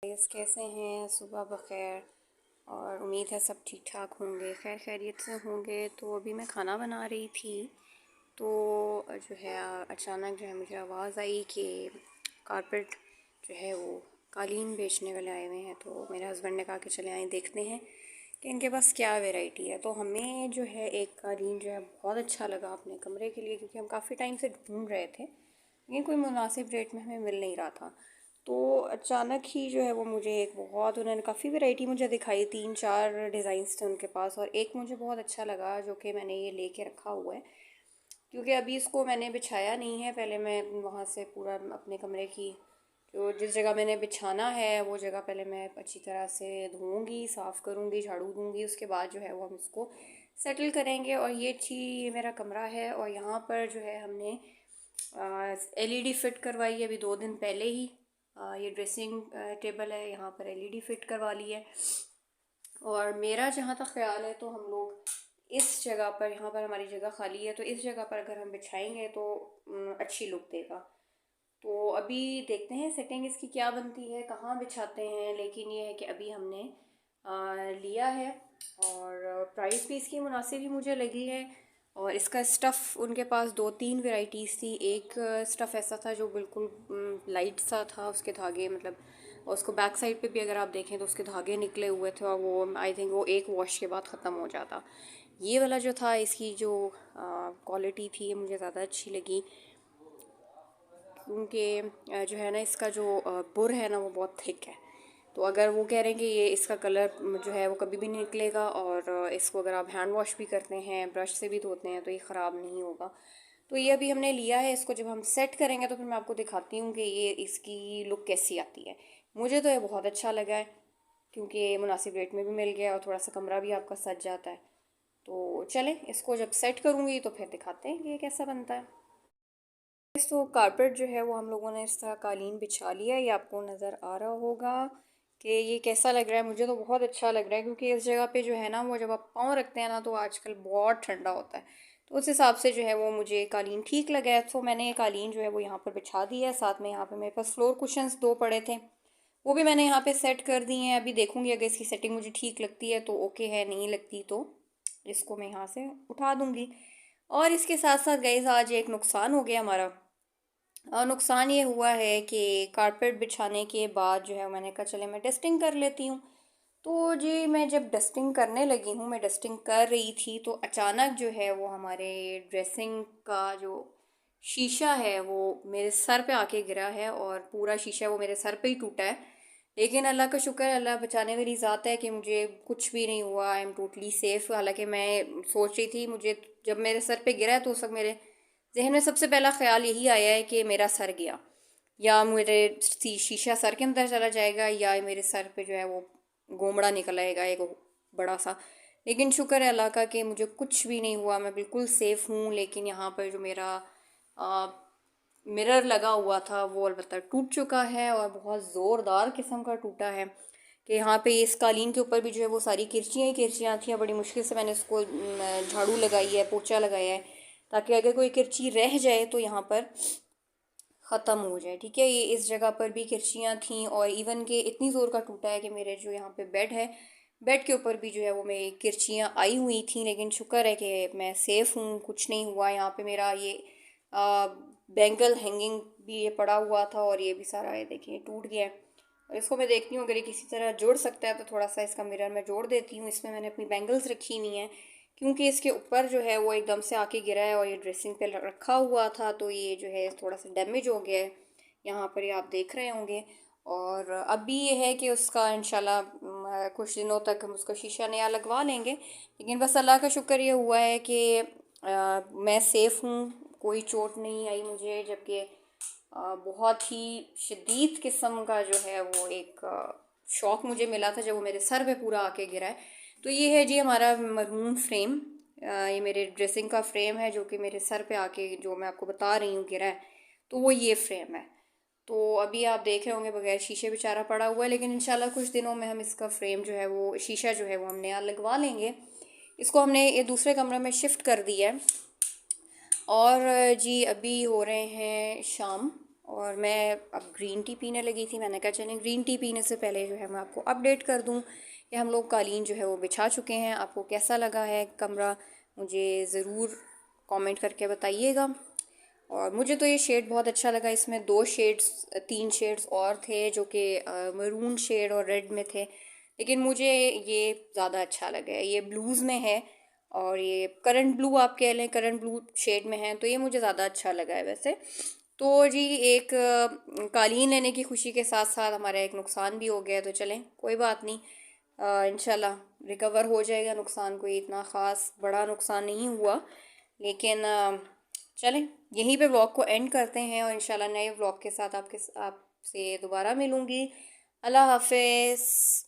Guys कैसे हैं। सुबह बखैर। और उम्मीद है सब ठीक ठाक होंगे, खैर खैरियत से होंगे। तो अभी मैं खाना बना रही थी तो जो है अचानक जो है मुझे आवाज़ आई कि कारपेट जो है वो कालीन बेचने वाले आए हुए हैं। तो मेरे हस्बैंड ने कहा कि चले आए देखते हैं कि इनके पास क्या वैरायटी है। तो हमें जो है एक कालीन जो है बहुत अच्छा लगा अपने कमरे के लिए, क्योंकि हम काफ़ी टाइम से ढूंढ रहे थे लेकिन कोई मुनासिब रेट में हमें मिल नहीं रहा था। तो अचानक ही जो है वो मुझे एक बहुत, उन्होंने काफ़ी वैरायटी मुझे दिखाई, 3-4 डिज़ाइंस थे उनके पास और एक मुझे बहुत अच्छा लगा जो कि मैंने ये लेके रखा हुआ है, क्योंकि अभी इसको मैंने बिछाया नहीं है। पहले मैं वहाँ से पूरा अपने कमरे की जो जिस जगह मैंने बिछाना है वो जगह पहले मैं अच्छी तरह से धोऊंगी, साफ़ करूँगी, झाड़ू दूँगी। उसके बाद जो है वो हम इसको सेटल करेंगे। और ये मेरा कमरा है और यहाँ पर जो है हमने एलईडी फिट करवाई है अभी 2 दिन पहले ही। ये ड्रेसिंग टेबल है, यहाँ पर एलईडी फिट करवा ली है। और मेरा जहाँ तक ख्याल है तो हम लोग इस जगह पर, यहाँ पर हमारी जगह खाली है तो इस जगह पर अगर हम बिछाएंगे तो अच्छी लुक देगा। तो अभी देखते हैं सेटिंग इसकी क्या बनती है, कहाँ बिछाते हैं। लेकिन ये है कि अभी हमने लिया है और प्राइस भी इसकी मुनासिब ही मुझे लगी है। और इसका स्टफ़ उनके पास 2-3 वेराइटीज़ थी। एक स्टफ़ ऐसा था जो बिल्कुल लाइट सा था, उसके धागे मतलब, और उसको बैक साइड पे भी अगर आप देखें तो उसके धागे निकले हुए थे और वो आई थिंक वो एक वॉश के बाद ख़त्म हो जाता। ये वाला जो था इसकी जो क्वालिटी थी ये मुझे ज़्यादा अच्छी लगी, क्योंकि जो है ना इसका जो बुर है ना वो बहुत थिक है। तो अगर वो कह रहे हैं कि ये इसका कलर जो है वो कभी भी नहीं निकलेगा और इसको अगर आप हैंड वॉश भी करते हैं, ब्रश से भी धोते हैं तो ये ख़राब नहीं होगा। तो ये अभी हमने लिया है, इसको जब हम सेट करेंगे तो फिर मैं आपको दिखाती हूँ कि ये इसकी लुक कैसी आती है। मुझे तो ये बहुत अच्छा लगा है, क्योंकि मुनासिब रेट में भी मिल गया और थोड़ा सा कमरा भी आपका सज जाता है। तो चलें इसको जब सेट करूँगी तो फिर दिखाते हैं कि ये कैसा बनता है। तो कारपेट जो है वो हम लोगों ने इस तरह कालीन बिछा लिया है, ये आपको नज़र आ रहा होगा कि ये कैसा लग रहा है। मुझे तो बहुत अच्छा लग रहा है, क्योंकि इस जगह पे जो है ना वो जब आप पाँव रखते हैं ना तो आजकल बहुत ठंडा होता है। तो उस हिसाब से जो है वो मुझे कालीन ठीक लगा है। तो मैंने ये कालीन जो है वो यहाँ पर बिछा दिया है। साथ में यहाँ पे मेरे पास फ्लोर कुशंस 2 पड़े थे, वो भी मैंने यहाँ पे सेट कर दिए हैं। अभी देखूंगी अगर इसकी सेटिंग मुझे ठीक लगती है तो ओके है, नहीं लगती तो इसको मैं यहाँ से उठा दूंगी। और इसके साथ साथ गाइस आज एक नुकसान हो गया हमारा। और नुकसान ये हुआ है कि कारपेट बिछाने के बाद जो है मैंने कहा चले मैं डस्टिंग कर लेती हूँ। तो जी मैं जब डस्टिंग करने लगी हूँ, मैं डस्टिंग कर रही थी तो अचानक जो है वो हमारे ड्रेसिंग का जो शीशा है वो मेरे सर पे आके गिरा है और पूरा शीशा वो मेरे सर पे ही टूटा है। लेकिन अल्लाह का शुक्र है, अल्लाह बचाने वाली ज़ात है कि मुझे कुछ भी नहीं हुआ, आई एम टोटली सेफ़। हालांकि मैं सोच रही थी, मुझे जब मेरे सर पे गिरा है तो उस वक्त मेरे जहन में सबसे पहला ख्याल यही आया है कि मेरा सर गया, या मेरे शीशा सर के अंदर चला जाएगा, या मेरे सर पे जो है वो गोमड़ा निकल आएगा एक बड़ा सा। लेकिन शुक्र है अल्लाह का कि मुझे कुछ भी नहीं हुआ, मैं बिल्कुल सेफ़ हूँ। लेकिन यहाँ पर जो मेरा मिरर लगा हुआ था वो अलबत्ता टूट चुका है और बहुत ज़ोरदार किस्म का टूटा है कि यहाँ पे इस कालीन के ऊपर भी जो है वो सारी किरचियाँ ही किरचियाँ थी। बड़ी मुश्किल से मैंने इसको झाड़ू लगाई है, पोछा लगाया है, ताकि अगर कोई किरची रह जाए तो यहाँ पर ख़त्म हो जाए। ठीक है, ये इस जगह पर भी किरचियाँ थीं और इवन के इतनी ज़ोर का टूटा है कि मेरे जो यहाँ पे बेड है, बेड के ऊपर भी जो है वो मेरी किरचियाँ आई हुई थी। लेकिन शुक्र है कि मैं सेफ़ हूँ, कुछ नहीं हुआ। यहाँ पे मेरा ये बैंगल हैंगिंग भी ये पड़ा हुआ था और ये भी सारा ये देखिए टूट गया है। और इसको मैं देखती हूँ अगर ये किसी तरह जुड़ सकता है तो थोड़ा सा इसका मिरर मैं जोड़ देती हूँ। इसमें मैंने अपनी बैंगल्स रखी हुई हैं, क्योंकि इसके ऊपर जो है वो एकदम से आके गिरा है और ये ड्रेसिंग पे रखा हुआ था तो ये जो है थोड़ा सा डैमेज हो गया है। यहाँ पर ये आप देख रहे होंगे। और अभी ये है कि उसका इंशाल्लाह कुछ दिनों तक हम उसका शीशा नया लगवा लेंगे। लेकिन बस अल्लाह का शुक्र ये हुआ है कि मैं सेफ़ हूँ, कोई चोट नहीं आई मुझे। जबकि बहुत ही शदीद किस्म का जो है वो एक शॉक मुझे मिला था जब वो मेरे सर पे पूरा आके गिरा है। तो ये है जी हमारा मरहूम फ्रेम, ये मेरे ड्रेसिंग का फ्रेम है जो कि मेरे सर पे आके जो मैं आपको बता रही हूँ गिरा है, तो वो ये फ्रेम है। तो अभी आप देख रहे होंगे बगैर शीशे बेचारा पड़ा हुआ है, लेकिन इंशाल्लाह कुछ दिनों में हम इसका फ्रेम जो है वो शीशा जो है वो हम नया लगवा लेंगे। इसको हमने ये दूसरे कमरे में शिफ्ट कर दिया है। और जी अभी हो रहे हैं शाम और मैं अब ग्रीन टी पीने लगी थी। मैंने कहा चलें ग्रीन टी पीने से पहले जो है मैं आपको अपडेट कर दूं कि हम लोग कालीन जो है वो बिछा चुके हैं। आपको कैसा लगा है कमरा, मुझे ज़रूर कमेंट करके बताइएगा। और मुझे तो ये शेड बहुत अच्छा लगा। इसमें 3 शेड्स और थे जो कि मरून शेड और रेड में थे, लेकिन मुझे ये ज़्यादा अच्छा लगा है। ये ब्लूज़ में है और ये करंट ब्लू आप कह लें, करंट ब्लू शेड में है, तो ये मुझे ज़्यादा अच्छा लगा है वैसे। तो जी एक कालीन लेने की खुशी के साथ साथ हमारा एक नुकसान भी हो गया, तो चलें कोई बात नहीं, इंशाल्लाह रिकवर हो जाएगा नुकसान। कोई इतना ख़ास बड़ा नुकसान नहीं हुआ, लेकिन चलें यहीं पे व्लॉग को एंड करते हैं और इंशाल्लाह नए व्लॉग के साथ आपसे दोबारा मिलूँगी। अल्लाह हाफिज़।